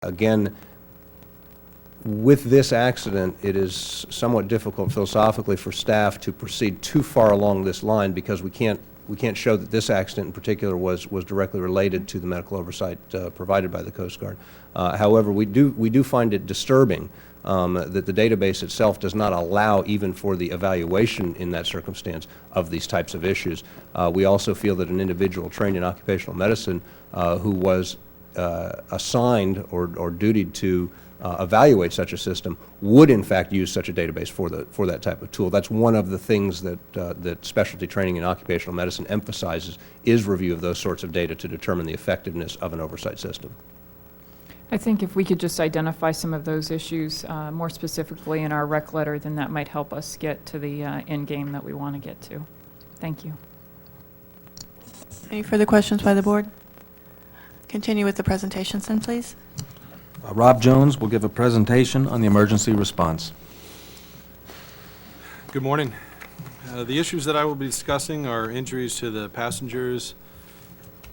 Again, with this accident, it is somewhat difficult philosophically for staff to proceed too far along this line because we can't show that this accident in particular was directly related to the medical oversight provided by the Coast Guard. However, we do find it disturbing that the database itself does not allow even for the evaluation in that circumstance of these types of issues. We also feel that an individual trained in occupational medicine who was assigned or dutied to evaluate such a system would in fact use such a database for that type of tool. That's one of the things that specialty training in occupational medicine emphasizes, is review of those sorts of data to determine the effectiveness of an oversight system. I think if we could just identify some of those issues more specifically in our rec letter, then that might help us get to the end game that we want to get to. Thank you. Any further questions by the board? Continue with the presentations then, please. Rob Jones will give a presentation on the emergency response. Good morning. The issues that I will be discussing are injuries to the passengers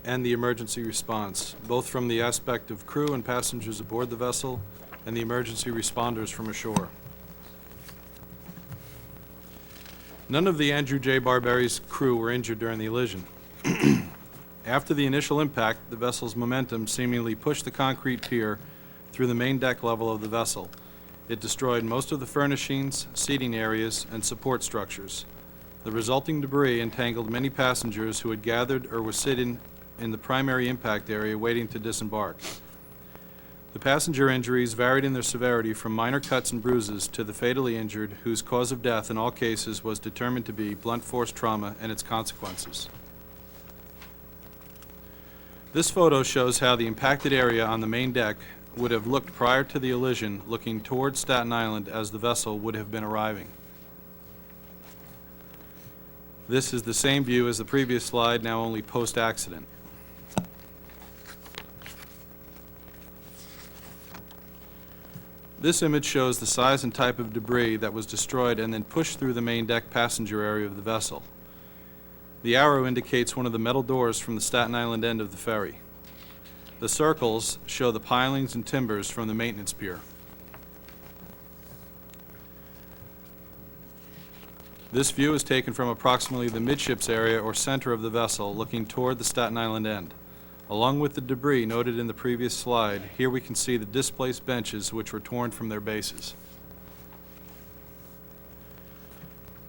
and the emergency response, both from the aspect of crew and passengers aboard the vessel and the emergency responders from ashore. None of the Andrew J. BARBERI's crew were injured during the Allision. After the initial impact, the vessel's momentum seemingly pushed the concrete pier through the main deck level of the vessel. It destroyed most of the furnishings, seating areas, and support structures. The resulting debris entangled many passengers who had gathered or were sitting in the primary impact area waiting to disembark. The passenger injuries varied in their severity from minor cuts and bruises to the fatally injured, whose cause of death in all cases was determined to be blunt force trauma and its consequences. This photo shows how the impacted area on the main deck would have looked prior to the Allision, looking toward Staten Island as the vessel would have been arriving. This is the same view as the previous slide, now only post-accident. This image shows the size and type of debris that was destroyed and then pushed through the main deck passenger area of the vessel. The arrow indicates one of the metal doors from the Staten Island end of the ferry. The circles show the pilings and timbers from the maintenance pier. This view is taken from approximately the midships area or center of the vessel, looking toward the Staten Island end. Along with the debris noted in the previous slide, here we can see the displaced benches which were torn from their bases.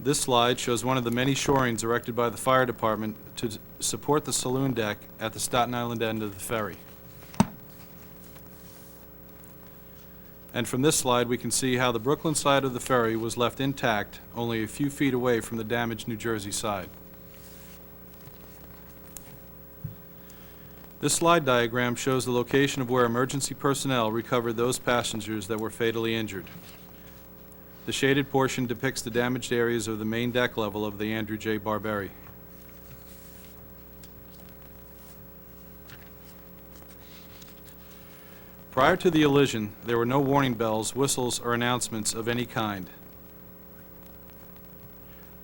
This slide shows one of the many shorings erected by the fire department to support the saloon deck at the Staten Island end of the ferry. And from this slide, we can see how the Brooklyn side of the ferry was left intact, only a few feet away from the damaged New Jersey side. This slide diagram shows the location of where emergency personnel recovered those passengers that were fatally injured. The shaded portion depicts the damaged areas of the main deck level of the Andrew J. BARBERI. Prior to the Allision, there were no warning bells, whistles, or announcements of any kind.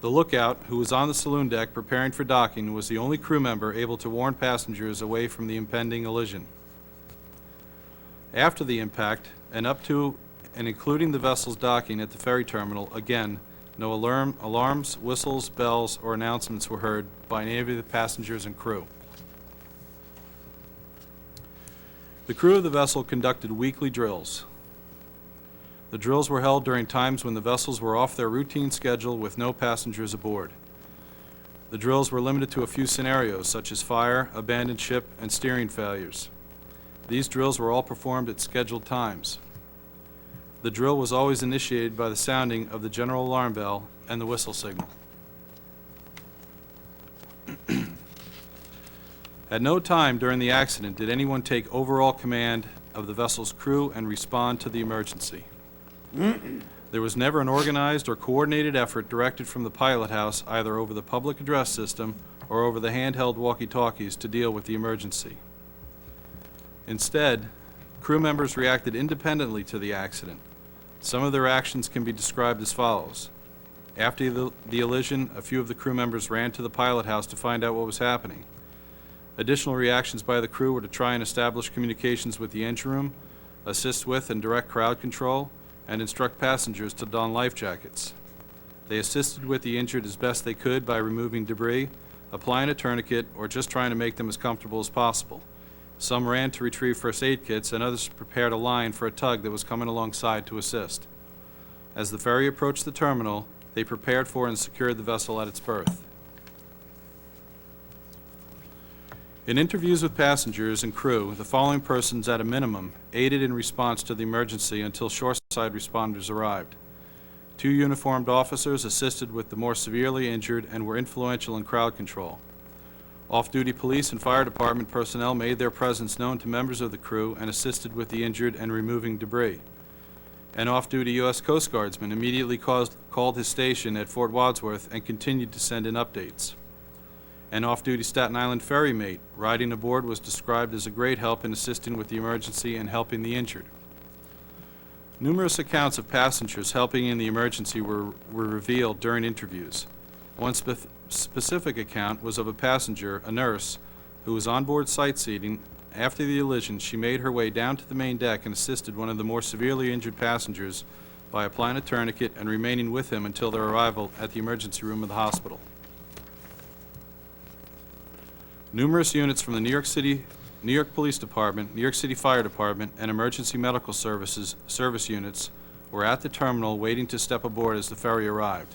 The lookout, who was on the saloon deck preparing for docking, was the only crew member able to warn passengers away from the impending Allision. After the impact, and up to and including the vessel's docking at the ferry terminal, again, no alarms, whistles, bells, or announcements were heard by any of the passengers and crew. The crew of the vessel conducted weekly drills. The drills were held during times when the vessels were off their routine schedule with no passengers aboard. The drills were limited to a few scenarios, such as fire, abandoned ship, and steering failures. These drills were all performed at scheduled times. The drill was always initiated by the sounding of the general alarm bell and the whistle signal. At no time during the accident did anyone take overall command of the vessel's crew and respond to the emergency. There was never an organized or coordinated effort directed from the pilot house either over the public address system or over the handheld walkie-talkies to deal with the emergency. Instead, crew members reacted independently to the accident. Some of their actions can be described as follows. After the Allision, a few of the crew members ran to the pilot house to find out what was happening. Additional reactions by the crew were to try and establish communications with the engine room, assist with and direct crowd control, and instruct passengers to don life jackets. They assisted with the injured as best they could by removing debris, applying a tourniquet, or just trying to make them as comfortable as possible. Some ran to retrieve first aid kits, and others prepared a line for a tug that was coming alongside to assist. As the ferry approached the terminal, they prepared for and secured the vessel at its berth. In interviews with passengers and crew, the following persons at a minimum aided in response to the emergency until shoreside responders arrived. 2 uniformed officers assisted with the more severely injured and were influential in crowd control. Off-duty police and fire department personnel made their presence known to members of the crew and assisted with the injured and removing debris. An off-duty U.S. Coast Guardsman immediately called his station at Fort Wadsworth and continued to send in updates. An off-duty Staten Island ferry mate riding aboard was described as a great help in assisting with the emergency and helping the injured. Numerous accounts of passengers helping in the emergency were revealed during interviews. One specific account was of a passenger, a nurse, who was on board sightseeing. After the Allision, she made her way down to the main deck and assisted one of the more severely injured passengers by applying a tourniquet and remaining with him until their arrival at the emergency room of the hospital. Numerous units from the New York Police Department, New York City Fire Department, and Emergency Medical Services service units were at the terminal waiting to step aboard as the ferry arrived.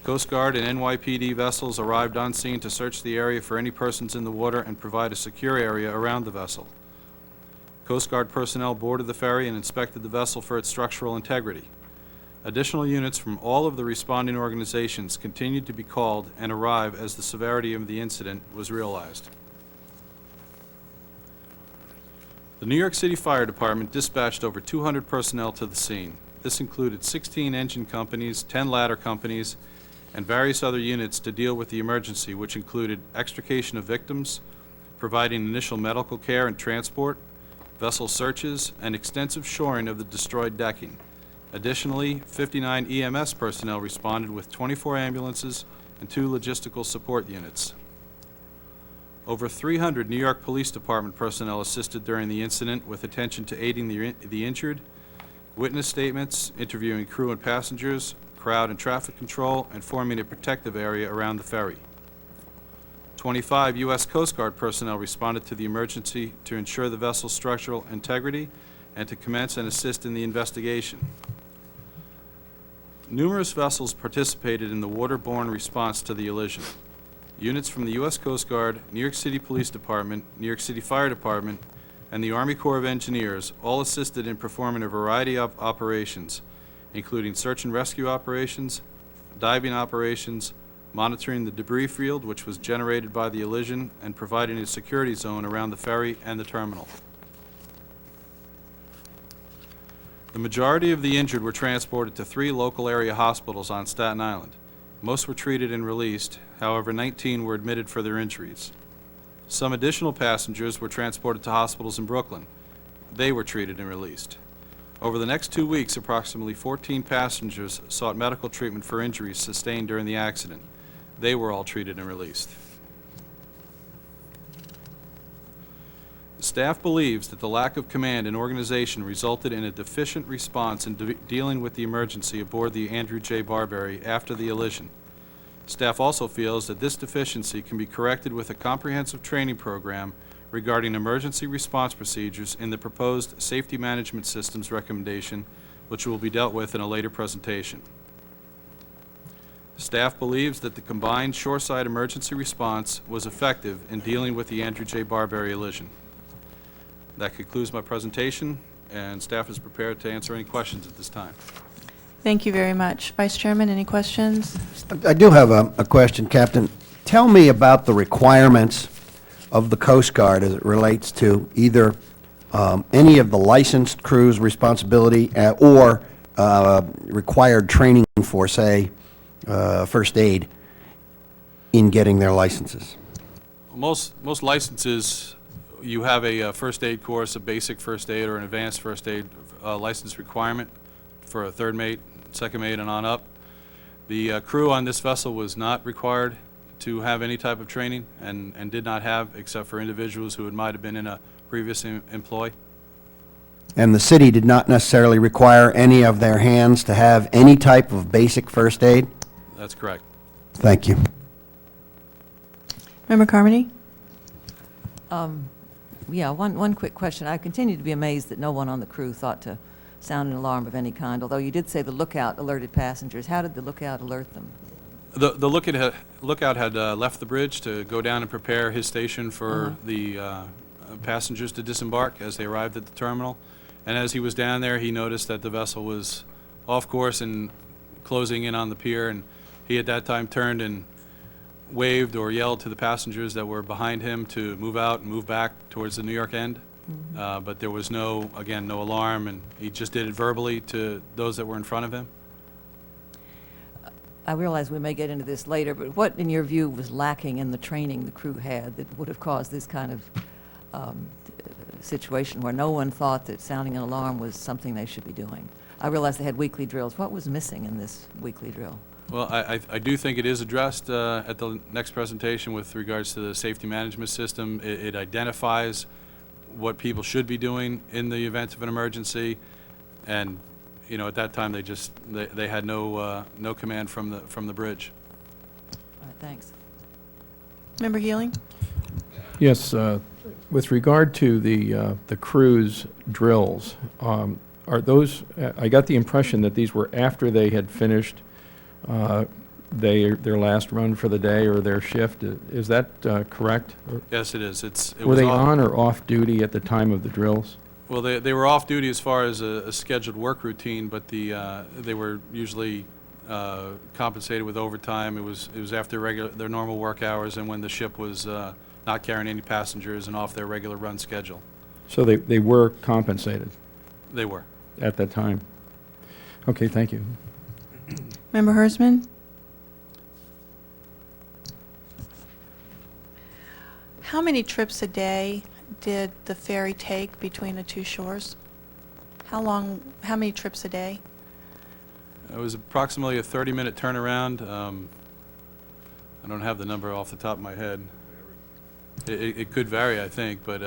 Coast Guard and NYPD vessels arrived on scene to search the area for any persons in the water and provide a secure area around the vessel. Coast Guard personnel boarded the ferry and inspected the vessel for its structural integrity. Additional units from all of the responding organizations continued to be called and arrive as the severity of the incident was realized. The New York City Fire Department dispatched over 200 personnel to the scene. This included 16 engine companies, 10 ladder companies, and various other units to deal with the emergency, which included extrication of victims, providing initial medical care and transport, vessel searches, and extensive shoring of the destroyed decking. Additionally, 59 EMS personnel responded with 24 ambulances and 2 logistical support units. Over 300 New York Police Department personnel assisted during the incident with attention to aiding the injured, witness statements, interviewing crew and passengers, crowd and traffic control, and forming a protective area around the ferry. 25 U.S. Coast Guard personnel responded to the emergency to ensure the vessel's structural integrity and to commence and assist in the investigation. Numerous vessels participated in the waterborne response to the Allision. Units from the U.S. Coast Guard, New York City Police Department, New York City Fire Department, and the Army Corps of Engineers all assisted in performing a variety of operations, including search and rescue operations, diving operations, monitoring the debris field which was generated by the Allision, and providing a security zone around the ferry and the terminal. The majority of the injured were transported to 3 local area hospitals on Staten Island. Most were treated and released, however 19 were admitted for their injuries. Some additional passengers were transported to hospitals in Brooklyn. They were treated and released. Over the next 2 weeks, approximately 14 passengers sought medical treatment for injuries sustained during the accident. They were all treated and released. Staff believes that the lack of command and organization resulted in a deficient response in dealing with the emergency aboard the Andrew J. BARBERI after the Allision. Staff also feels that this deficiency can be corrected with a comprehensive training program regarding emergency response procedures in the proposed Safety Management Systems recommendation, which will be dealt with in a later presentation. Staff believes that the combined shoreside emergency response was effective in dealing with the Andrew J. BARBERI Allision. That concludes my presentation, and staff is prepared to answer any questions at this time. Thank you very much. Vice Chairman, any questions? I do have a question, Captain. Tell me about the requirements of the Coast Guard as it relates to either any of the licensed crew's responsibility or required training for, say, first aid in getting their licenses. Most licenses, you have a first aid course, a basic first aid or an advanced first aid license requirement for a third mate, second mate, and on up. The crew on this vessel was not required to have any type of training and did not have, except for individuals who might have been in a previous employ. And the city did not necessarily require any of their hands to have any type of basic first aid? That's correct. Thank you. Member Carmody? Yeah, one quick question. I continue to be amazed that no one on the crew thought to sound an alarm of any kind, although you did say the lookout alerted passengers. How did the lookout alert them? The lookout had left the bridge to go down and prepare his station for the passengers to disembark as they arrived at the terminal. And as he was down there, he noticed that the vessel was off course and closing in on the pier, and he at that time turned and waved or yelled to the passengers that were behind him to move out and move back towards the New York end. But there was no alarm, and he just did it verbally to those that were in front of him. I realize we may get into this later, but what, in your view, was lacking in the training the crew had that would have caused this kind of situation where no one thought that sounding an alarm was something they should be doing? I realize they had weekly drills. What was missing in this weekly drill? Well, I do think it is addressed at the next presentation with regards to the safety management system. It identifies what people should be doing in the event of an emergency, and you know, at that time they had no command from the bridge. All right, thanks. Member Healing? Yes, with regard to the cruise drills, are those, I got the impression that these were after they had finished their last run for the day or their shift. Is that correct? Yes, it is. Were they on or off duty at the time of the drills? Well, they were off duty as far as a scheduled work routine, but they were usually compensated with overtime. It was after their normal work hours and when the ship was not carrying any passengers and off their regular run schedule. So they were compensated They were. at that time? Okay, thank you. Member Hersman? How many trips a day did the ferry take between the two shores? How many trips a day? It was approximately a 30-minute turnaround. I don't have the number off the top of my head. It could vary, I think, but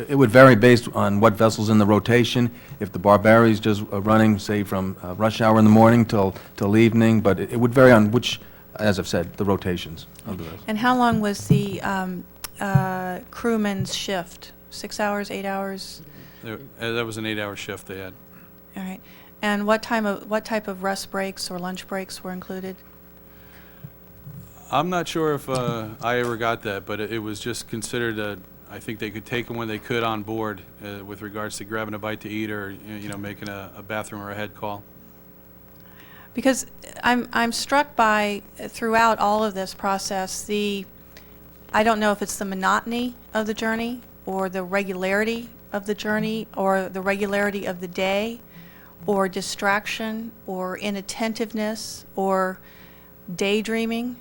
It would vary based on what vessel's in the rotation. If the BARBERI's just running, say, from rush hour in the morning till evening, but it would vary on which, as I've said, the rotations of the vessel. And how long was the crewman's shift? 6 hours, 8 hours? that was an 8-hour shift they had. All right. And what type of rest breaks or lunch breaks were included? I'm not sure if I ever got that, but it was just considered I think they could take them when they could on board with regards to grabbing a bite to eat or, you know, making a bathroom or a head call. Because I'm struck by, throughout all of this process, I don't know if it's the monotony of the journey or the regularity of the journey or the regularity of the day or distraction or inattentiveness or daydreaming.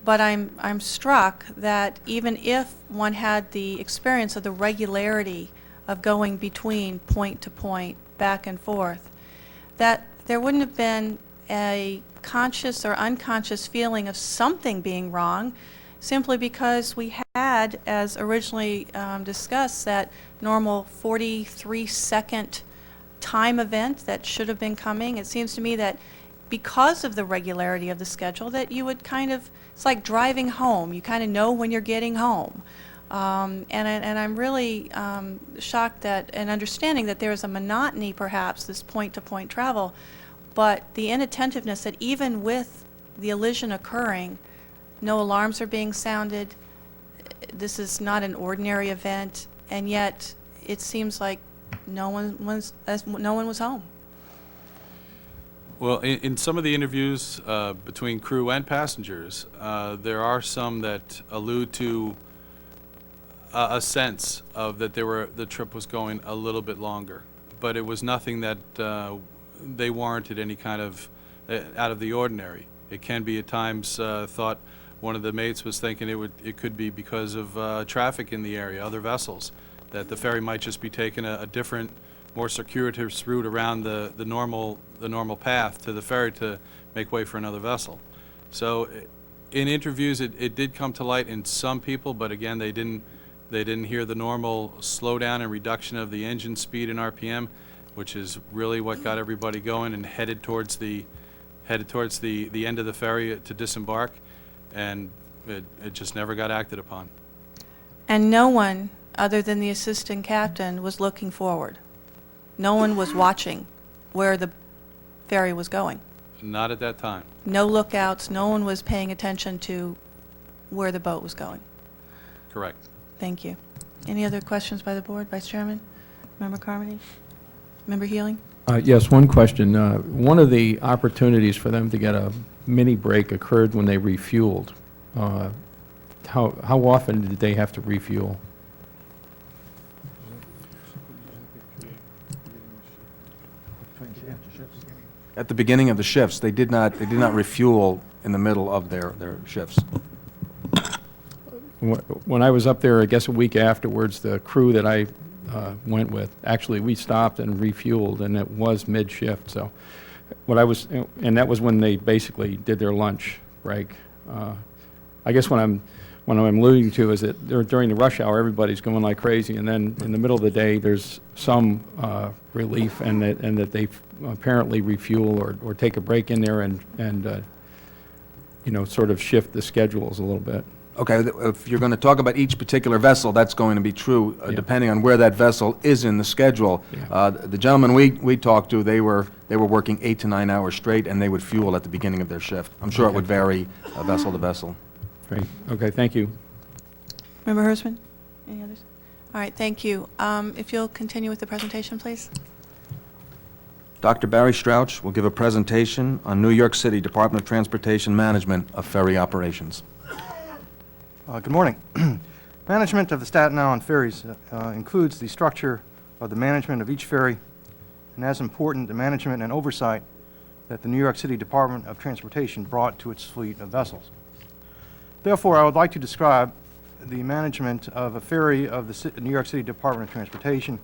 But I'm struck that even if one had the experience of the regularity of going between point to point, back and forth, that there wouldn't have been a conscious or unconscious feeling of something being wrong, simply because we had, as originally discussed, that normal 43-second time event that should have been coming. It seems to me that because of the regularity of the schedule, that you would kind of, it's like driving home. You kind of know when you're getting home. And I'm really shocked that, and understanding that there is a monotony, perhaps, this point-to-point travel, but the inattentiveness that even with the Allision occurring, no alarms are being sounded, this is not an ordinary event, and yet it seems like no one was home. Well, in some of the interviews between crew and passengers, there are some that allude to a sense of that the trip was going a little bit longer, but it was nothing that they warranted any kind of out of the ordinary. It can be at times thought. One of the mates was thinking it could be because of traffic in the area, other vessels, that the ferry might just be taking a different, more circuitous route around the normal path to the ferry to make way for another vessel. So in interviews, it did come to light in some people, but again, they didn't They didn't hear the normal slowdown and reduction of the engine speed and RPM, which is really what got everybody going and headed towards the end of the ferry to disembark, and it just never got acted upon. And no one, other than the assistant captain, was looking forward. No one was watching where the ferry was going. Not at that time. No lookouts, no one was paying attention to where the boat was going. Correct. Thank you. Any other questions by the board, Vice Chairman? Member Carmody? Member Healing? Yes, one question. One of the opportunities for them to get a mini break occurred when they refueled. How often did they have to refuel? At the beginning of the shifts, they did not refuel in the middle of their shifts. When I was up there, I guess a week afterwards, the crew that I went with, actually, we stopped and refueled, and it was mid-shift, so and that was when they basically did their lunch break. I guess what I'm alluding to is that during the rush hour, everybody's going like crazy, and then in the middle of the day, there's some relief, and that they apparently refuel or take a break in there and sort of shift the schedules a little bit. Okay, if you're going to talk about each particular vessel, that's going to be true, depending on where that vessel is in the schedule. Yeah. The gentlemen we talked to, they were working 8 to 9 hours straight, and they would fuel at the beginning of their shift. I'm sure it would vary vessel to vessel. Great. Okay, thank you. Member Hersman? Any others? All right, thank you. If you'll continue with the presentation, please. Dr. Barry Strouch will give a presentation on New York City Department of Transportation management of ferry operations. Good morning. Management of the Staten Island ferries includes the structure of the management of each ferry, and as important, the management and oversight that the New York City Department of Transportation brought to its fleet of vessels. Therefore, I would like to describe the management of a ferry of the New York City Department of Transportation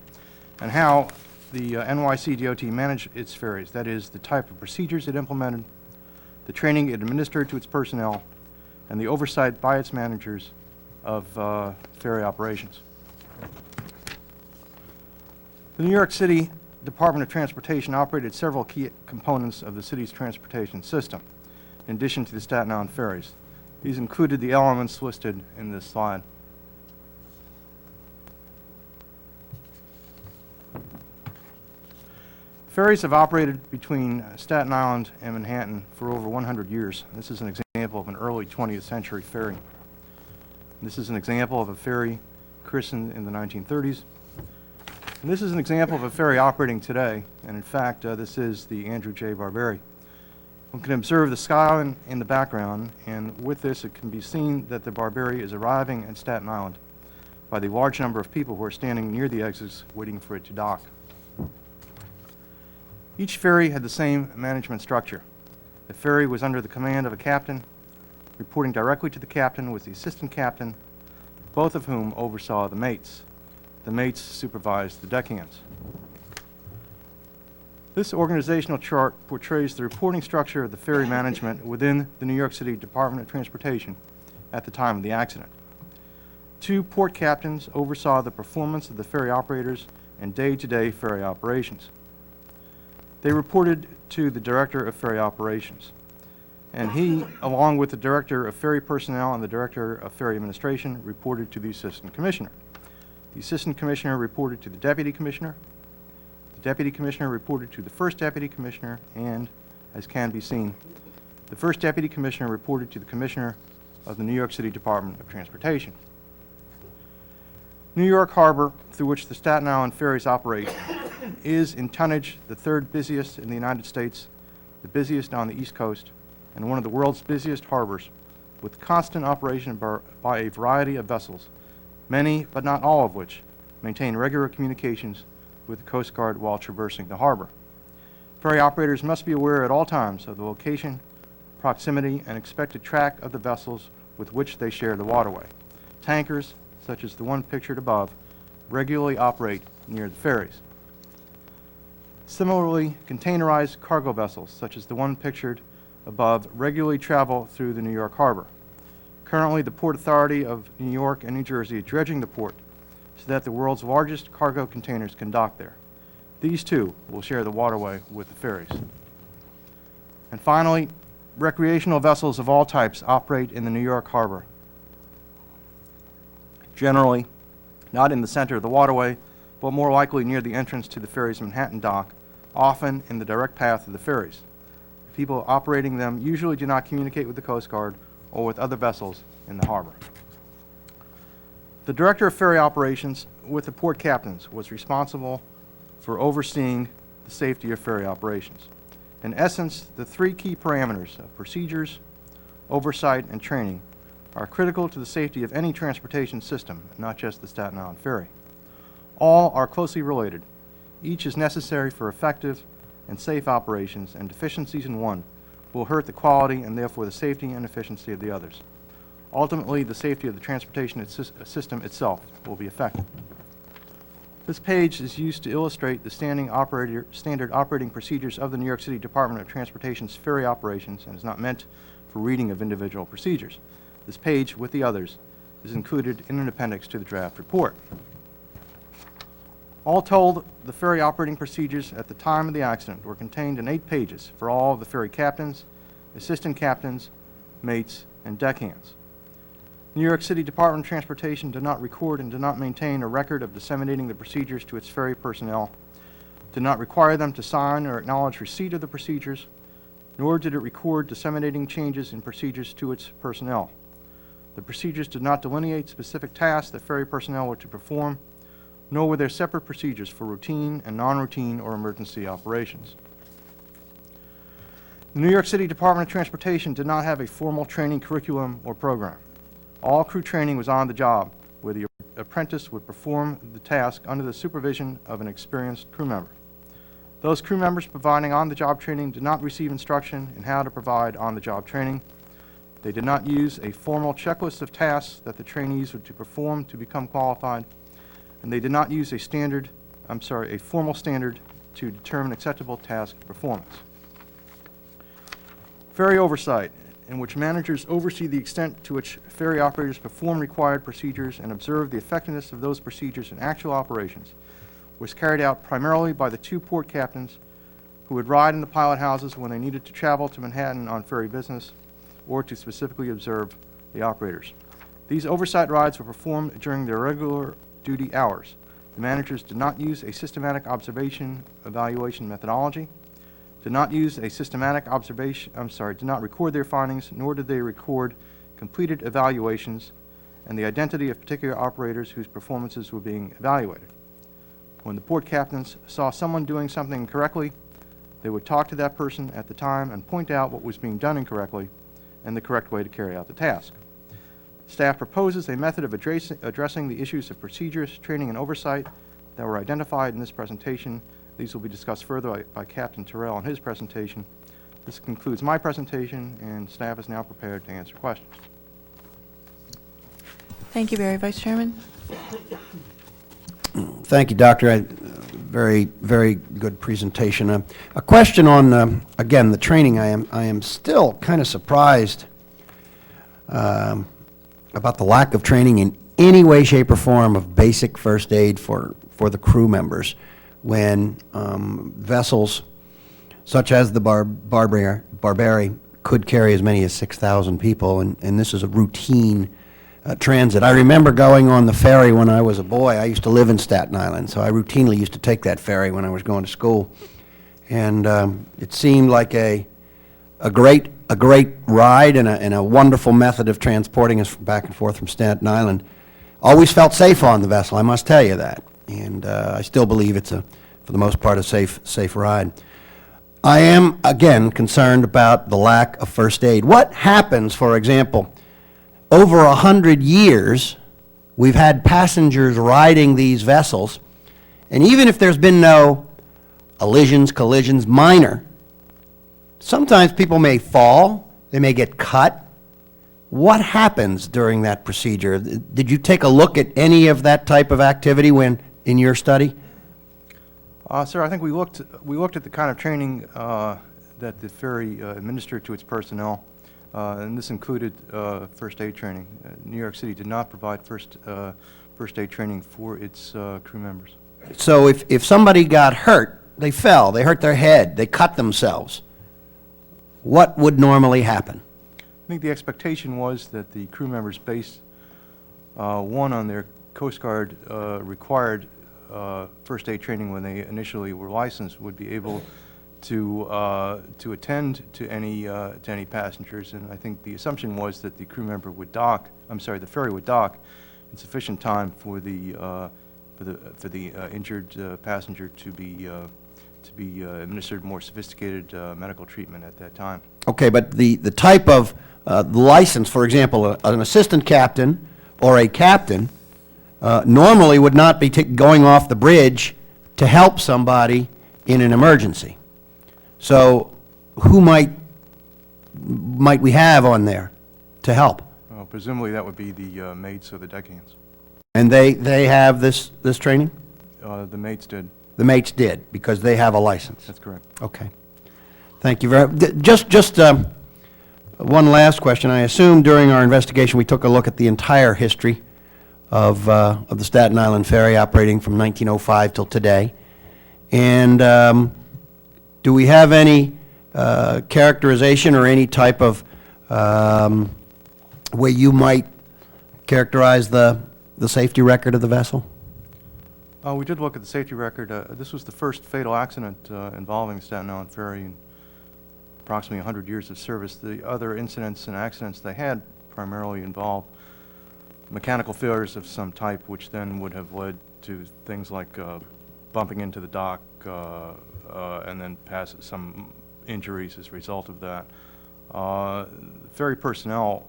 and how the NYC DOT managed its ferries, that is, the type of procedures it implemented, the training it administered to its personnel, and the oversight by its managers of ferry operations. The New York City Department of Transportation operated several key components of the city's transportation system, in addition to the Staten Island ferries. These included the elements listed in this slide. Ferries have operated between Staten Island and Manhattan for over 100 years. This is an example of an early 20th century ferry. This is an example of a ferry christened in the 1930s. And this is an example of a ferry operating today, and in fact, this is the Andrew J. BARBERI. One can observe the skyline in the background, and with this it can be seen that the BARBERI is arriving at Staten Island by the large number of people who are standing near the exits waiting for it to dock. Each ferry had the same management structure. The ferry was under the command of a captain. Reporting directly to the captain was the assistant captain, both of whom oversaw the mates. The mates supervised the deckhands. This organizational chart portrays the reporting structure of the ferry management within the New York City Department of Transportation at the time of the accident. 2 port captains oversaw the performance of the ferry operators and day-to-day ferry operations. They reported to the Director of Ferry Operations, and he, along with the Director of Ferry Personnel and the Director of Ferry Administration, reported to the Assistant Commissioner. The Assistant Commissioner reported to the Deputy Commissioner. The Deputy Commissioner reported to the First Deputy Commissioner, and, as can be seen, the First Deputy Commissioner reported to the Commissioner of the New York City Department of Transportation. New York Harbor, through which the Staten Island ferries operate, is in tonnage the 3rd busiest in the United States, the busiest on the East Coast, and one of the world's busiest harbors, with constant operation by a variety of vessels, many but not all of which maintain regular communications with the Coast Guard while traversing the harbor. Ferry operators must be aware at all times of the location, proximity, and expected track of the vessels with which they share the waterway. Tankers, such as the one pictured above, regularly operate near the ferries. Similarly, containerized cargo vessels, such as the one pictured above, regularly travel through the New York Harbor. Currently, the Port Authority of New York and New Jersey is dredging the port so that the world's largest cargo containers can dock there. These two will share the waterway with the ferries. And finally, recreational vessels of all types operate in the New York Harbor. Generally, not in the center of the waterway, but more likely near the entrance to the ferry's Manhattan dock, often in the direct path of the ferries. The people operating them usually do not communicate with the Coast Guard or with other vessels in the harbor. The Director of Ferry Operations, with the port captains, was responsible for overseeing the safety of ferry operations. In essence, the three key parameters of procedures, oversight, and training are critical to the safety of any transportation system, not just the Staten Island Ferry. All are closely related. Each is necessary for effective and safe operations, and deficiencies in one will hurt the quality and therefore the safety and efficiency of the others. Ultimately, the safety of the transportation system itself will be affected. This page is used to illustrate the standard operating procedures of the New York City Department of Transportation's ferry operations and is not meant for reading of individual procedures. This page, with the others, is included in an appendix to the draft report. All told, the ferry operating procedures at the time of the accident were contained in 8 pages for all of the ferry captains, assistant captains, mates, and deckhands. The New York City Department of Transportation did not record and did not maintain a record of disseminating the procedures to its ferry personnel, did not require them to sign or acknowledge receipt of the procedures, nor did it record disseminating changes in procedures to its personnel. The procedures did not delineate specific tasks that ferry personnel were to perform, nor were there separate procedures for routine and non-routine or emergency operations. The New York City Department of Transportation did not have a formal training curriculum or program. All crew training was on the job, where the apprentice would perform the task under the supervision of an experienced crew member. Those crew members providing on-the-job training did not receive instruction in how to provide on-the-job training. They did not use a formal checklist of tasks that the trainees were to perform to become qualified, and they did not use a formal standard to determine acceptable task performance. Ferry oversight, in which managers oversee the extent to which ferry operators perform required procedures and observe the effectiveness of those procedures in actual operations, was carried out primarily by the 2 port captains who would ride in the pilot houses when they needed to travel to Manhattan on ferry business or to specifically observe the operators. These oversight rides were performed during their regular duty hours. The managers did not use a systematic observation evaluation methodology, did not use a systematic did not record their findings, nor did they record completed evaluations and the identity of particular operators whose performances were being evaluated. When the port captains saw someone doing something incorrectly, they would talk to that person at the time and point out what was being done incorrectly and the correct way to carry out the task. Staff proposes a method of addressing the issues of procedures, training, and oversight that were identified in this presentation. These will be discussed further by Captain Terrell in his presentation. This concludes my presentation, and staff is now prepared to answer questions. Thank you, Barry. Vice Chairman? Thank you, Doctor. Very, very good presentation. A question on, again, the training. I am still kind of surprised about the lack of training in any way, shape, or form of basic first aid for the crew members when vessels such as the BARBERI could carry as many as 6,000 people, and this is a routine transit. I remember going on the ferry when I was a boy. I used to live in Staten Island, so I routinely used to take that ferry when I was going to school. And it seemed like a great ride and a wonderful method of transporting us back and forth from Staten Island. Always felt safe on the vessel, I must tell you that. And I still believe it's, for the most part, a safe ride. I am, again, concerned about the lack of first aid. What happens, for example, over 100 years, we've had passengers riding these vessels, and even if there's been no collisions, minor, sometimes people may fall, they may get cut. What happens during that procedure? Did you take a look at any of that type of activity when in your study? Sir, I think we looked at the kind of training that the ferry administered to its personnel. and this included first aid training. New York City did not provide first aid training for its crew members. So if somebody got hurt, they fell, they hurt their head, they cut themselves, what would normally happen? I think the expectation was that the crew members, based one on their Coast Guard required first aid training when they initially were licensed, would be able to attend to any passengers. And I think the assumption was that the crew member would dock. I'm sorry, the ferry would dock in sufficient time for the injured passenger to be administered more sophisticated medical treatment at that time. Okay, but the type of license, for example, an assistant captain or a captain normally would not be going off the bridge to help somebody in an emergency. So who might we have on there to help? Well, presumably that would be the mates or the deckhands. And they have this training? The mates did. The mates did, because they have a license? That's correct. Okay. Thank you very much. Just one last question. I assume during our investigation we took a look at the entire history of the Staten Island Ferry operating from 1905 till today. And do we have any characterization or any type of way you might characterize the safety record of the vessel? We did look at the safety record. This was the first fatal accident involving the Staten Island Ferry in approximately 100 years of service. The other incidents and accidents they had primarily involved mechanical failures of some type, which then would have led to things like bumping into the dock and then some injuries as a result of that. Ferry personnel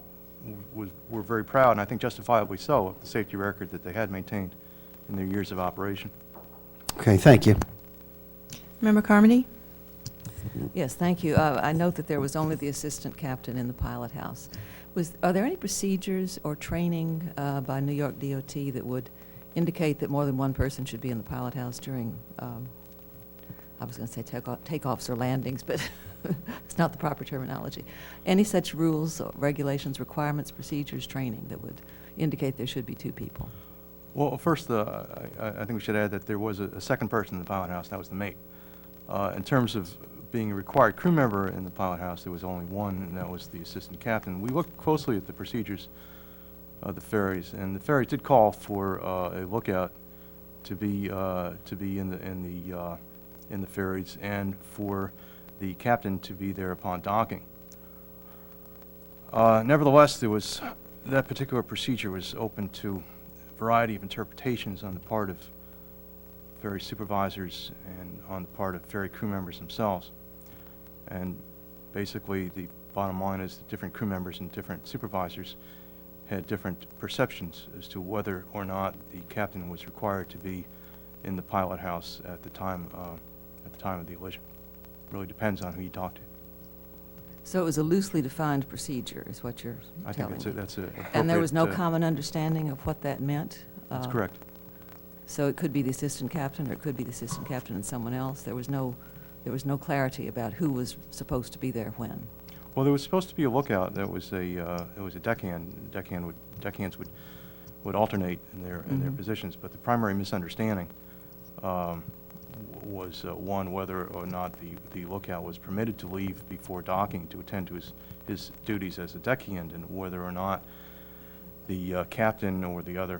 were very proud, and I think justifiably so, of the safety record that they had maintained in their years of operation. Okay, thank you. Member Carmody? Yes, thank you. I note that there was only the assistant captain in the pilot house. Are there any procedures or training by New York DOT that would indicate that more than one person should be in the pilot house during, I was going to say takeoffs or landings, but it's not the proper terminology. Any such rules, regulations, requirements, procedures, training that would indicate there should be two people? Well, first, I think we should add that there was a second person in the pilot house. That was the mate. In terms of being a required crew member in the pilot house, there was only one, and that was the assistant captain. We looked closely at the procedures of the ferries, and the ferries did call for a lookout to be in the ferries, and for the captain to be there upon docking. Nevertheless, that particular procedure was open to a variety of interpretations on the part of ferry supervisors and on the part of ferry crew members themselves. And basically, the bottom line is that different crew members and different supervisors had different perceptions as to whether or not the captain was required to be in the pilot house at the time of the Allision. Really depends on who you talk to. So it was a loosely defined procedure, is what you're I telling me? think that's a And there was no appropriate, common understanding of what that meant? That's correct. So it could be the assistant captain, or it could be the assistant captain and someone else. There was no clarity about who was supposed to be there when. Well, there was supposed to be a lookout. That was a deckhand. Deckhands would alternate in their positions, but the primary misunderstanding was one, whether or not the lookout was permitted to leave before docking to attend to his duties as a deckhand, and whether or not the captain or the other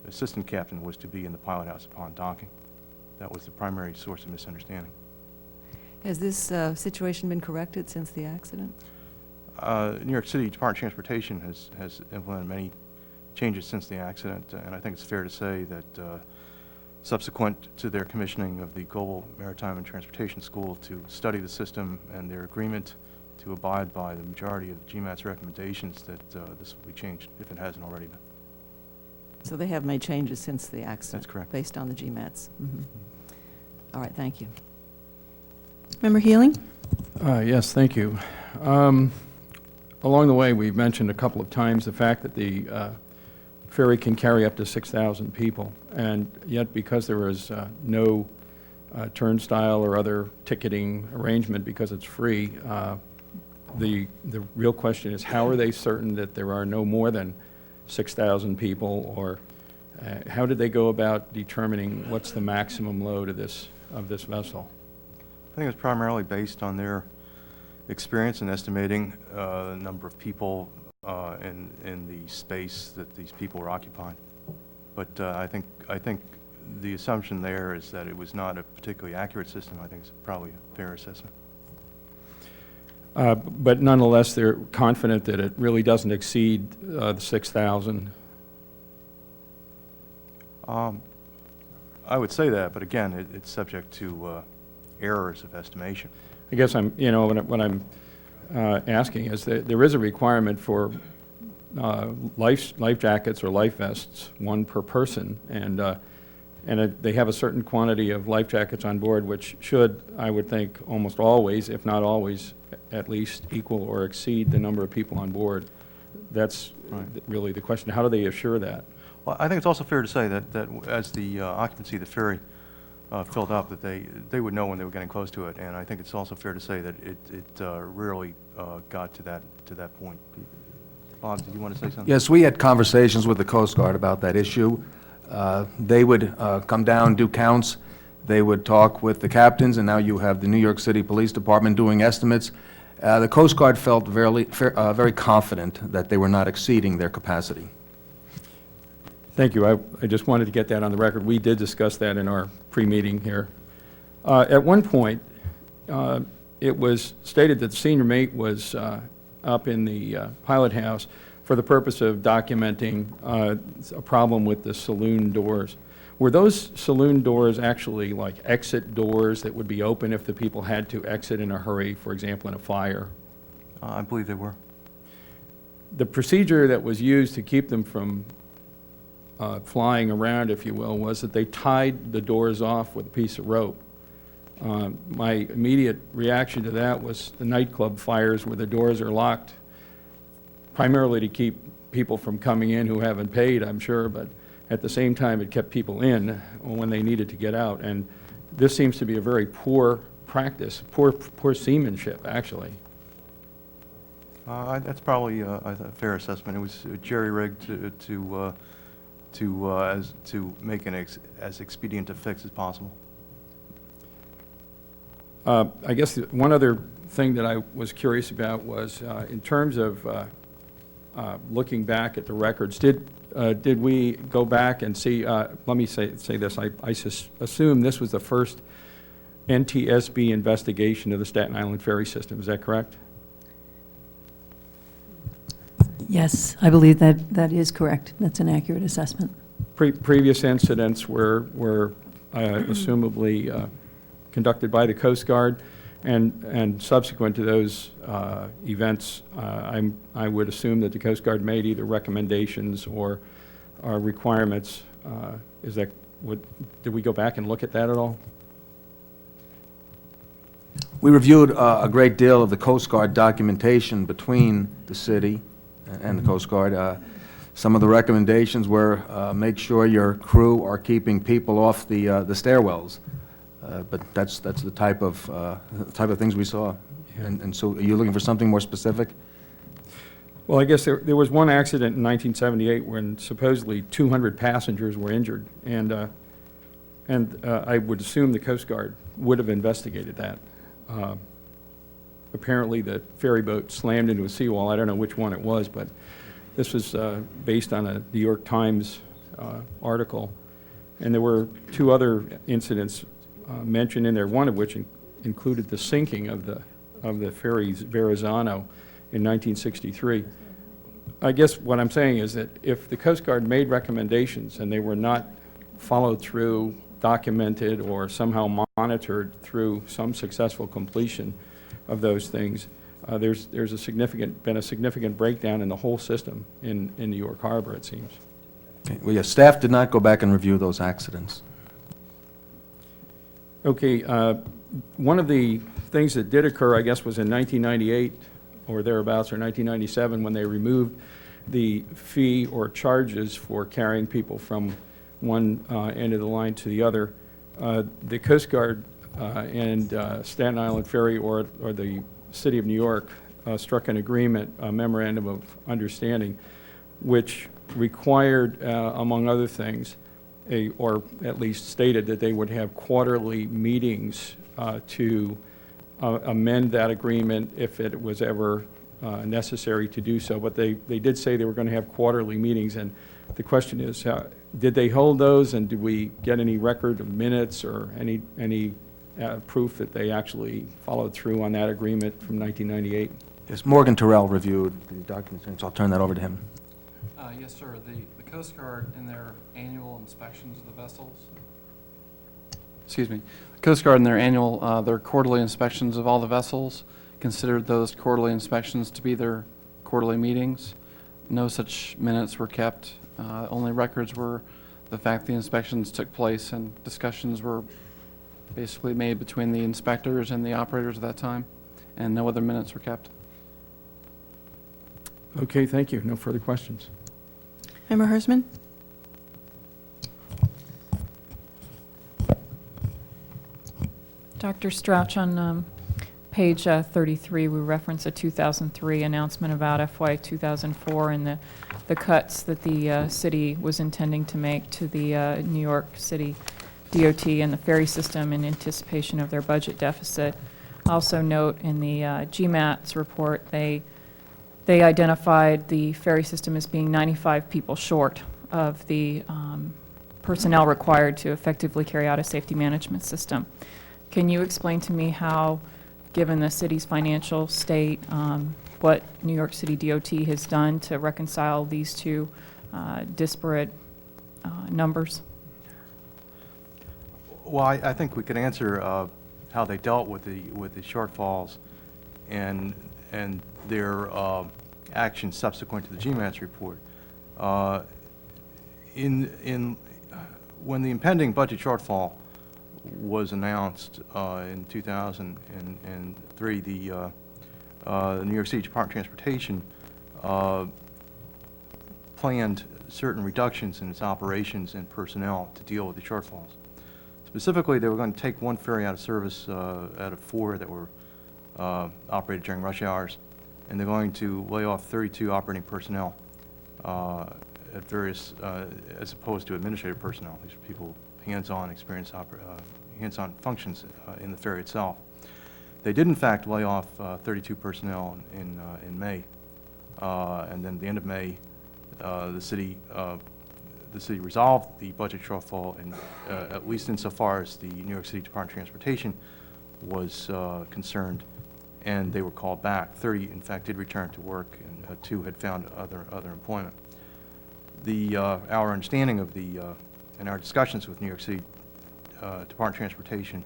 assistant captain was to be in the pilot house upon docking. That was the primary source of misunderstanding. Has this situation been corrected since the accident? New York City Department of Transportation has implemented many changes since the accident, and I think it's fair to say that subsequent to their commissioning of the Global Maritime and Transportation School to study the system and their agreement to abide by the majority of the GMAT's recommendations, that this will be changed if it hasn't already been. So they have made changes since the accident? That's correct. Based on the GMATs? Mm-hmm. All right, thank you. Member Healing? Yes, thank you. Along the way, we've mentioned a couple of times the fact that the ferry can carry up to 6,000 people, and yet because there is no turnstile or other ticketing arrangement because it's free. The real question is, how are they certain that there are no more than 6,000 people, or how did they go about determining what's the maximum load of this vessel? I think it was primarily based on their experience in estimating the number of people in the space that these people were occupying. But I think the assumption there is that it was not a particularly accurate system. I think it's probably a fair assessment. But nonetheless, they're confident that it really doesn't exceed the 6,000. I would say that, but again, it's subject to errors of estimation. I guess what I'm asking is that there is a requirement for life jackets or life vests, one per person, and they have a certain quantity of life jackets on board, which should, I would think, almost always, if not always, at least equal or exceed the number of people on board. That's really the question. How do they assure that? Well, I think it's also fair to say that as the occupancy of the ferry filled up, that they would know when they were getting close to it, and I think it's also fair to say that it rarely got to that point. Bob, did you want to say something? Yes, we had conversations with the Coast Guard about that issue. They would come down, do counts. They would talk with the captains, and now you have the New York City Police Department doing estimates. The Coast Guard felt very confident that they were not exceeding their capacity. Thank you. I just wanted to get that on the record. We did discuss that in our pre-meeting here. At one point, it was stated that the senior mate was up in the pilot house for the purpose of documenting a problem with the saloon doors. Were those saloon doors actually like exit doors that would be open if the people had to exit in a hurry, for example, in a fire? I believe they were. The procedure that was used to keep them from flying around, if you will, was that they tied the doors off with a piece of rope. My immediate reaction to that was the nightclub fires where the doors are locked, primarily to keep people from coming in who haven't paid, I'm sure, but at the same time it kept people in when they needed to get out. And this seems to be a very poor practice, poor seamanship, actually. That's probably a fair assessment. It was jerry-rigged to make an as expedient a fix as possible. I guess one other thing that I was curious about was in terms of looking back at the records, did we go back and see, let me say this, I assume this was the first NTSB investigation of the Staten Island ferry system, is that correct? Yes, I believe that is correct. That's an accurate assessment. Previous incidents were assumably conducted by the Coast Guard, and subsequent to those events, I would assume that the Coast Guard made either recommendations or requirements. Did we go back and look at that at all? We reviewed a great deal of the Coast Guard documentation between the city and the Coast Guard. Some of the recommendations were make sure your crew are keeping people off the stairwells. But that's the type of things we saw. Yeah. And so are you looking for something more specific? Well, I guess there was one accident in 1978 when supposedly 200 passengers were injured, and I would assume the Coast Guard would have investigated that. Apparently the ferry boat slammed into a seawall. I don't know which one it was, but this was based on a New York Times article. And there were two other incidents mentioned in there, one of which included the sinking of the ferry's Verrazano in 1963. I guess what I'm saying is that if the Coast Guard made recommendations and they were not followed through, documented, or somehow monitored through some successful completion of those things, there's been a significant breakdown in the whole system in New York Harbor, it seems. Okay. Well, yeah, staff did not go back and review those accidents. Okay, one of the things that did occur, I guess, was in 1998 or thereabouts, or 1997, when they removed the fee or charges for carrying people from one end of the line to the other. the Coast Guard and Staten Island Ferry or the City of New York struck an agreement, a memorandum of understanding, which required, among other things, or at least stated that they would have quarterly meetings to amend that agreement if it was ever necessary to do so. But they did say they were going to have quarterly meetings, and the question is, did they hold those, and did we get any record of minutes or any proof that they actually followed through on that agreement from 1998? Yes, Morgan Terrell reviewed the documents, so I'll turn that over to him. Yes, sir. The Coast Guard in their annual inspections of the vessels, Coast Guard in their annual, their quarterly inspections of all the vessels considered those quarterly inspections to be their quarterly meetings. No such minutes were kept. Only records were the fact the inspections took place and discussions were basically made between the inspectors and the operators at that time, and no other minutes were kept. Okay, thank you. No further questions. Member Hersman? Dr. Strauch, on page 33, we reference a 2003 announcement about FY 2004 and the cuts that the city was intending to make to the New York City DOT and the ferry system in anticipation of their budget deficit. Also note in the GMAT's report, they identified the ferry system as being 95 people short of the personnel required to effectively carry out a safety management system. Can you explain to me how, given the city's financial state, what New York City DOT has done to reconcile these two disparate numbers? Well, I think we could answer how they dealt with the shortfalls and their actions subsequent to the GMAT's report. When the impending budget shortfall was announced in 2003, the New York City Department of Transportation planned certain reductions in its operations and personnel to deal with the shortfalls. Specifically, they were going to take one ferry out of service out of 4 that were operated during rush hours, and they're going to lay off 32 operating personnel at various, as opposed to administrative personnel. These are people hands-on experience, hands-on functions in the ferry itself. They did, in fact, lay off 32 personnel in May, and then at the end of May, the city resolved the budget shortfall, and at least insofar as the New York City Department of Transportation was concerned, and they were called back. 30, in fact, did return to work, and 2 had found other employment. Our understanding of and our discussions with New York City Department of Transportation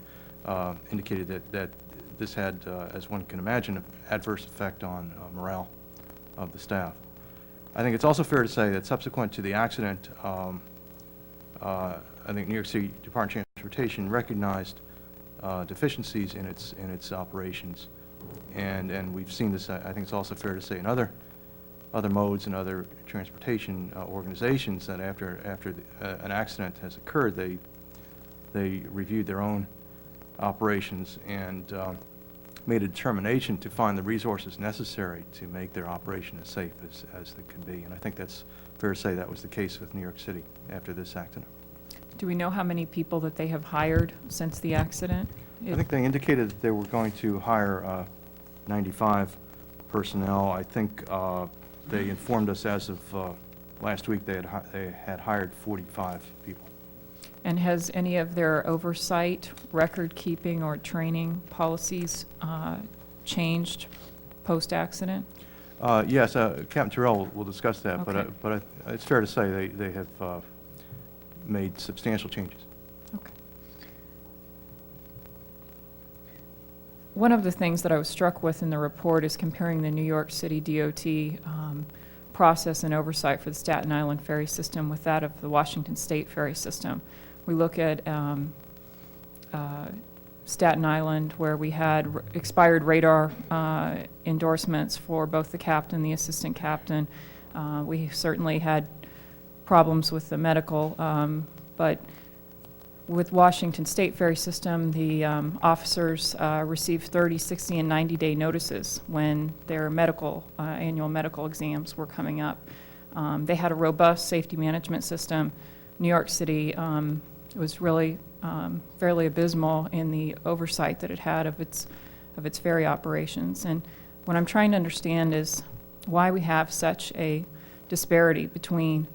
indicated that this had, as one can imagine, an adverse effect on morale of the staff. I think it's also fair to say that subsequent to the accident, I think New York City Department of Transportation recognized deficiencies in its operations, and we've seen this. I think it's also fair to say in other modes and other transportation organizations that after an accident has occurred, they reviewed their own operations and made a determination to find the resources necessary to make their operation as safe as it can be. And I think that's fair to say that was the case with New York City after this accident. Do we know how many people that they have hired since the accident? I think they indicated that they were going to hire 95 personnel. I think they informed us as of last week they had hired 45 people. And has any of their oversight, record-keeping, or training policies changed post-accident? Yes, Captain Terrell will discuss that, Okay. but it's fair to say they have made substantial changes. Okay. One of the things that I was struck with in the report is comparing the New York City DOT process and oversight for the Staten Island ferry system with that of the Washington State ferry system. We look at Staten Island, where we had expired radar endorsements for both the captain and the assistant captain. We certainly had problems with the medical, but With Washington State Ferry System, the officers received 30, 60, and 90-day notices when their annual medical exams were coming up. They had a robust safety management system. New York City was really fairly abysmal in the oversight that it had of its ferry operations. And what I'm trying to understand is why we have such a disparity between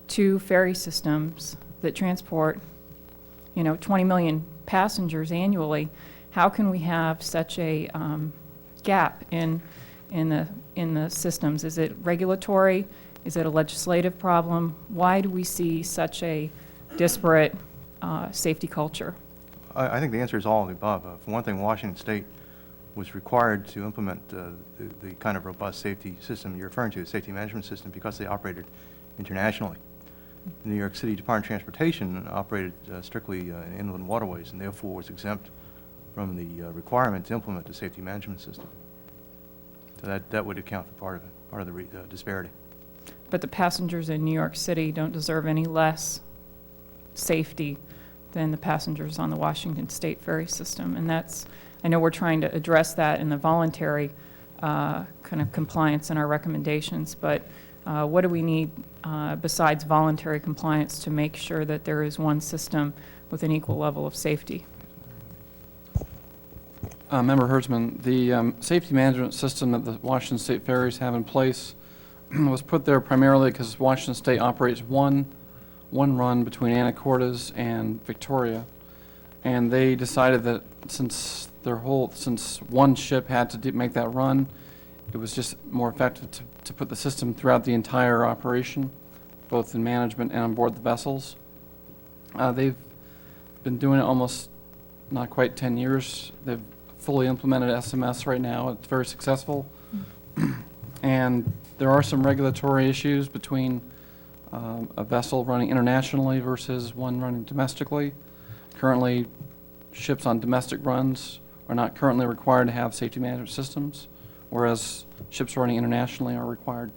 two ferry systems that transport 20 million passengers annually. How can we have such a gap in the systems? Is it regulatory? Is it a legislative problem? Why do we see such a disparate safety culture? I think the answer is all of the above. For one thing, Washington State was required to implement the kind of robust safety system you're referring to, the safety management system, because they operated internationally. The New York City Department of Transportation operated strictly in inland waterways, and therefore was exempt from the requirement to implement the safety management system. So that would account for part of the disparity. But the passengers in New York City don't deserve any less safety than the passengers on the Washington State Ferry System. And I know we're trying to address that in the voluntary kind of compliance in our recommendations, but what do we need besides voluntary compliance to make sure that there is one system with an equal level of safety? Member Hertzman, the safety management system that the Washington State Ferries have in place was put there primarily because Washington State operates one run between Anacortes and Victoria, and they decided that since one ship had to make that run, it was just more effective to put the system throughout the entire operation, both in management and on board the vessels. They've been doing it almost not quite 10 years. They've fully implemented SMS right now. It's very successful. And there are some regulatory issues between a vessel running internationally versus one running domestically. Currently, ships on domestic runs are not currently required to have safety management systems, whereas ships running internationally are required.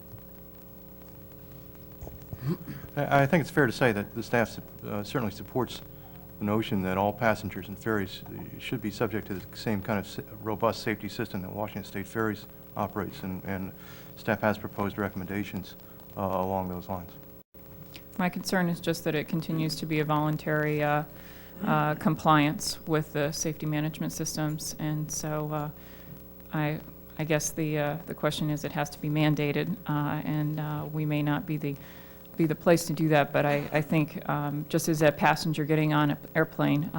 I think it's fair to say that the staff certainly supports the notion that all passengers in ferries should be subject to the same kind of robust safety system that Washington State Ferries operates, and staff has proposed recommendations along those lines. My concern is just that it continues to be a voluntary compliance with the safety management systems, and so I guess the question is it has to be mandated, and we may not be the place to do that, but I think just as a passenger getting on an airplane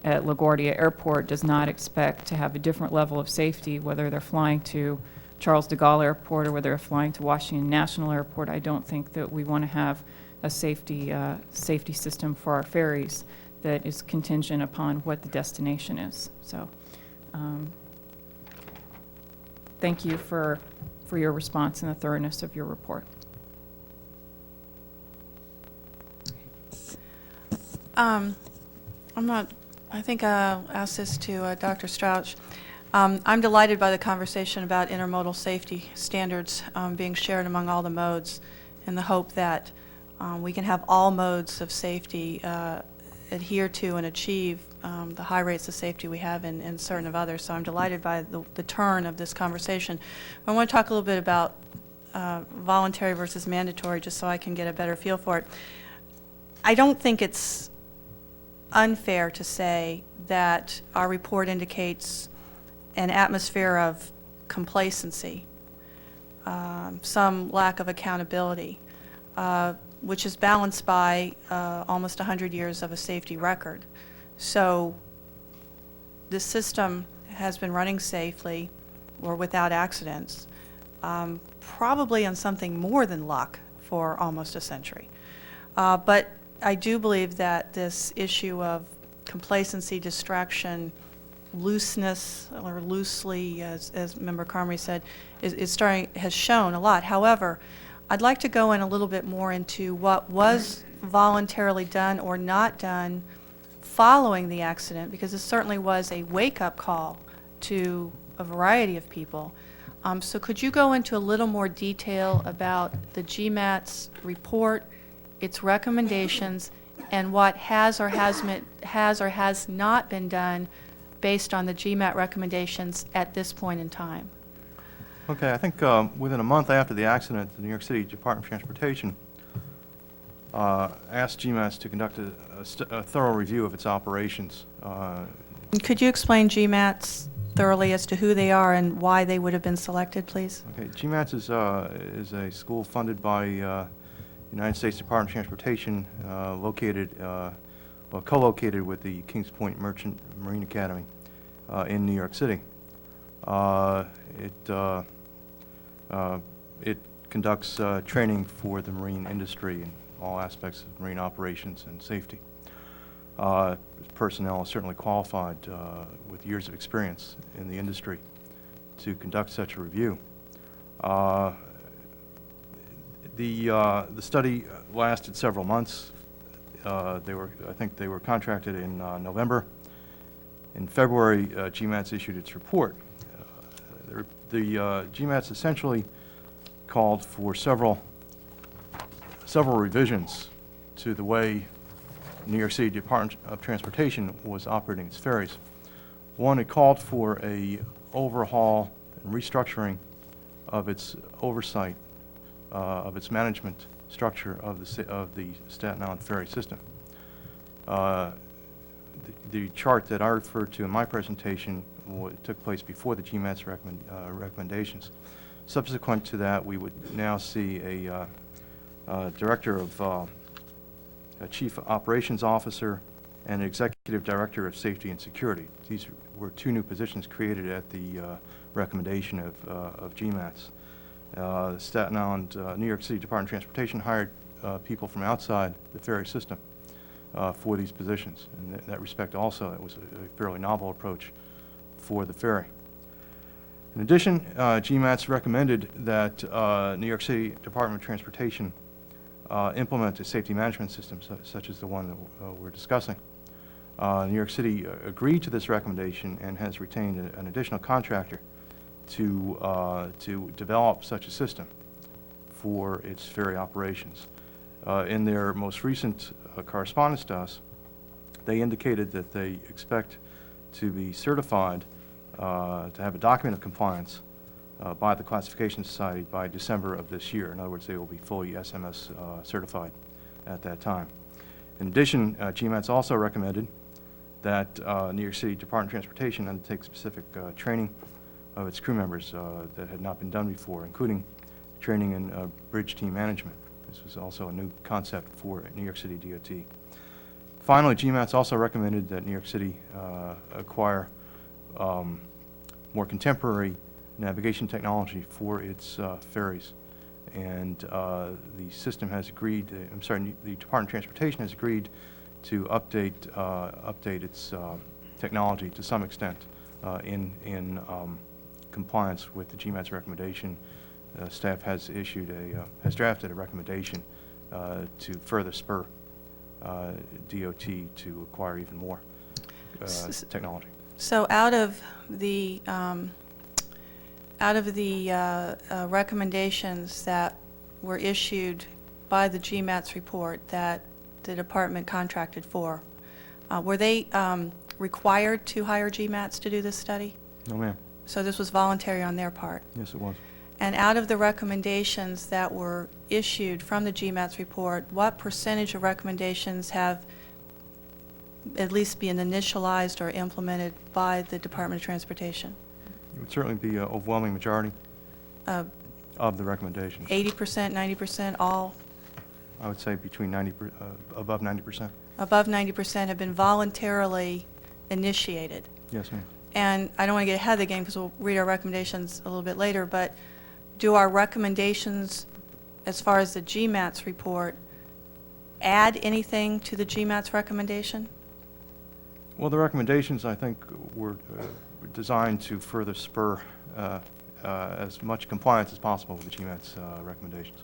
at LaGuardia Airport does not expect to have a different level of safety whether they're flying to Charles de Gaulle Airport or whether they're flying to Washington National Airport. I don't think that we want to have a safety system for our ferries that is contingent upon what the destination is. So thank you for your response and the thoroughness of your report. I think I'll ask this to Dr. Strauch. I'm delighted by the conversation about intermodal safety standards being shared among all the modes, in the hope that we can have all modes of safety adhere to and achieve the high rates of safety we have in certain of others. So I'm delighted by the turn of this conversation. I want to talk a little bit about voluntary versus mandatory, just so I can get a better feel for it. I don't think it's unfair to say that our report indicates an atmosphere of complacency, some lack of accountability, which is balanced by almost 100 years of a safety record. So this system has been running safely or without accidents, probably on something more than luck for almost a century. But I do believe that this issue of complacency, distraction, looseness, or loosely, as Member Carmery said, has shown a lot. However, I'd like to go in a little bit more into what was voluntarily done or not done following the accident, because it certainly was a wake-up call to a variety of people. So could you go into a little more detail about the GMAT's report, its recommendations, and what has or has not been done based on the GMAT recommendations at this point in time? Okay, I think within a month after the accident, the New York City Department of Transportation asked GMATs to conduct a thorough review of its operations. Could you explain GMATs thoroughly as to who they are and why they would have been selected, please? Okay, GMATs is a school funded by United States Department of Transportation, co-located with the Kings Point Merchant Marine Academy in New York City. It conducts training for the marine industry in all aspects of marine operations and safety. Personnel is certainly qualified with years of experience in the industry to conduct such a review. The study lasted several months. I think they were contracted in November. In February, GMATS issued its report. The GMATS essentially called for several revisions to the way New York City Department of Transportation was operating its ferries. One, it called for a overhaul and restructuring of its oversight, of its management structure of the Staten Island ferry system. The chart that I referred to in my presentation took place before the GMAT's recommendations. Subsequent to that, we would now see a director of a chief operations officer and an executive director of safety and security. These were two new positions created at the recommendation of GMATS. Staten Island, New York City Department of Transportation hired people from outside the ferry system for these positions. In that respect also, it was a fairly novel approach for the ferry. In addition, GMATS recommended that New York City Department of Transportation implement a safety management system such as the one that we're discussing. New York City agreed to this recommendation and has retained an additional contractor to develop such a system for its ferry operations. In their most recent correspondence to us, they indicated that they expect to be certified, to have a document of compliance by the Classification Society by December of this year. In other words, they will be fully SMS certified at that time. In addition, GMATS also recommended that New York City Department of Transportation undertake specific training of its crew members that had not been done before, including training in bridge team management. This was also a new concept for New York City DOT. Finally, GMATS also recommended that New York City acquire more contemporary navigation technology for its ferries. And the system has agreed, the Department of Transportation has agreed to update its technology to some extent in compliance with the GMAT's recommendation. Staff has drafted a recommendation to further spur DOT to acquire even more technology. So out of the recommendations that were issued by the GMAT's report that the department contracted for, were they required to hire GMATs to do this study? No, ma'am. So this was voluntary on their part? Yes, it was. And out of the recommendations that were issued from the GMAT's report, what percentage of recommendations have at least been initialized or implemented by the Department of Transportation? It would certainly be an overwhelming majority of the recommendations. 80%, 90%, all? I would say between above 90%. Above 90% have been voluntarily initiated. Yes, ma'am. And I don't want to get ahead of the game because we'll read our recommendations a little bit later, but do our recommendations, as far as the GMAT's report, add anything to the GMAT's recommendation? Well, the recommendations, I think, were designed to further spur as much compliance as possible with the GMAT's recommendations.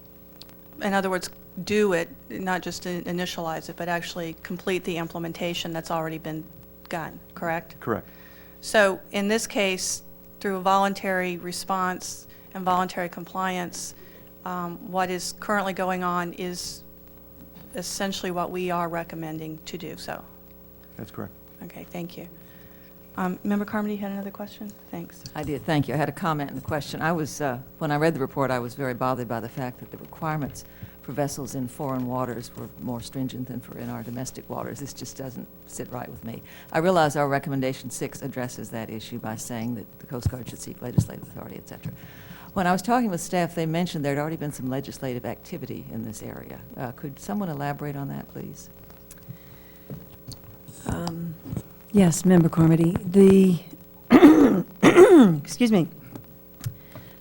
In other words, do it, not just initialize it, but actually complete the implementation that's already been done, correct? Correct. So in this case, through a voluntary response and voluntary compliance, what is currently going on is essentially what we are recommending to do, so. That's correct. Okay, thank you. Member Carmody, you had another question? Thanks. I did, thank you. I had a comment and a question. I was, when I read the report, I was very bothered by the fact that the requirements for vessels in foreign waters were more stringent than for in our domestic waters. This just doesn't sit right with me. I realize our recommendation 6 addresses that issue by saying that the Coast Guard should seek legislative authority, et cetera. When I was talking with staff, they mentioned there had already been some legislative activity in this area. Could someone elaborate on that, please? Yes, Member Carmody. The, excuse me,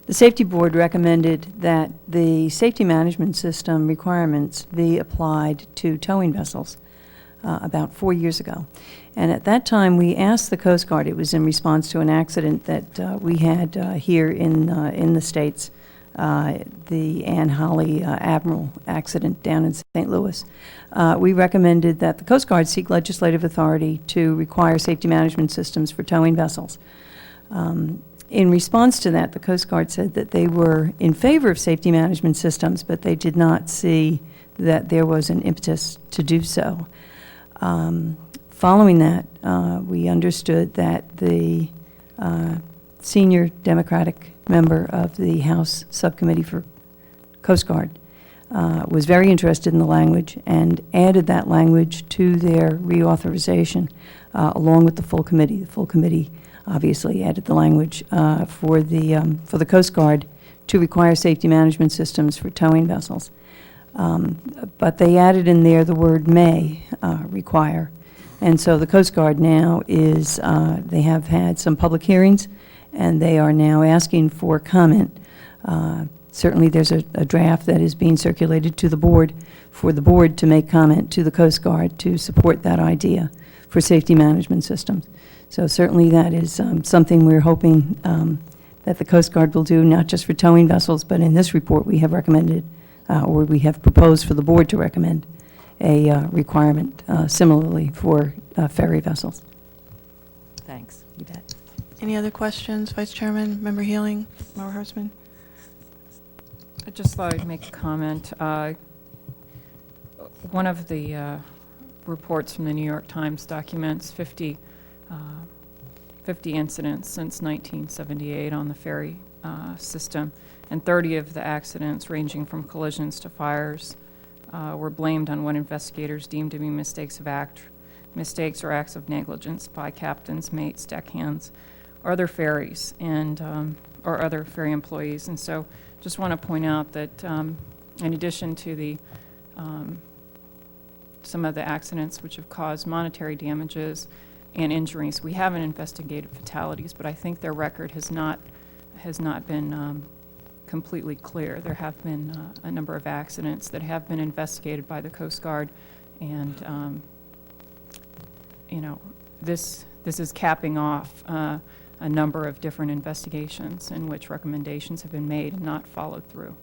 the Safety Board recommended that the safety management system requirements be applied to towing vessels about 4 years ago. And at that time, we asked the Coast Guard, it was in response to an accident that we had here in the States, the Ann Holly Admiral accident down in St. Louis. We recommended that the Coast Guard seek legislative authority to require safety management systems for towing vessels. In response to that, the Coast Guard said that they were in favor of safety management systems, but they did not see that there was an impetus to do so. Following that, we understood that the senior Democratic member of the House Subcommittee for Coast Guard was very interested in the language and added that language to their reauthorization along with the full committee. The full committee obviously added the language for the Coast Guard to require safety management systems for towing vessels. But they added in there the word may require. And so the Coast Guard now is, they have had some public hearings, and they are now asking for comment. Certainly there's a draft that is being circulated to the board for the board to make comment to the Coast Guard to support that idea for safety management systems. So certainly that is something we're hoping that the Coast Guard will do, not just for towing vessels, but in this report we have recommended, or we have proposed for the board to recommend a requirement similarly for ferry vessels. Thanks. You bet. Any other questions, Vice Chairman, Member Healing, Member Hertzman? I'd just thought I'd make a comment. One of the reports from the New York Times documents 50 incidents since 1978 on the ferry system, and 30 of the accidents, ranging from collisions to fires, were blamed on what investigators deemed to be mistakes or acts of negligence by captains, mates, deckhands, or other ferries and or other ferry employees. And so just want to point out that in addition to the some of the accidents which have caused monetary damages and injuries, we haven't investigated fatalities, but I think their record has not been completely clear. There have been a number of accidents that have been investigated by the Coast Guard, and you know, this is capping off a number of different investigations in which recommendations have been made and not followed through.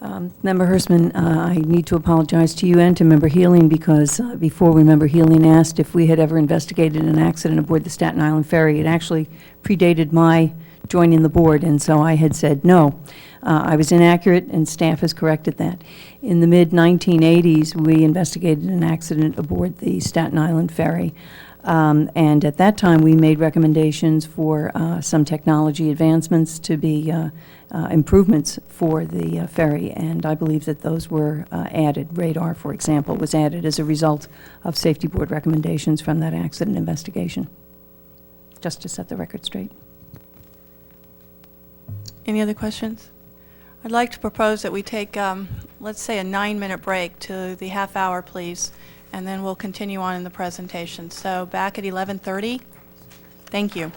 Member Hertzman, I need to apologize to you and to Member Healing because before when Member Healing asked if we had ever investigated an accident aboard the Staten Island ferry, it actually predated my joining the board, and so I had said no. I was inaccurate, and staff has corrected that. In the mid-1980s, we investigated an accident aboard the Staten Island ferry, and at that time we made recommendations for some technology advancements to be improvements for the ferry, and I believe that those were added. Radar, for example, was added as a result of Safety Board recommendations from that accident investigation, just to set the record straight. Any other questions? I'd like to propose that we take, let's say, a 9-minute break to the half hour, please, and then we'll continue on in the presentation. So back at 11:30. Thank you.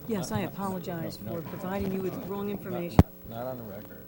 Yes, I apologize for providing you with wrong information. Not on the record.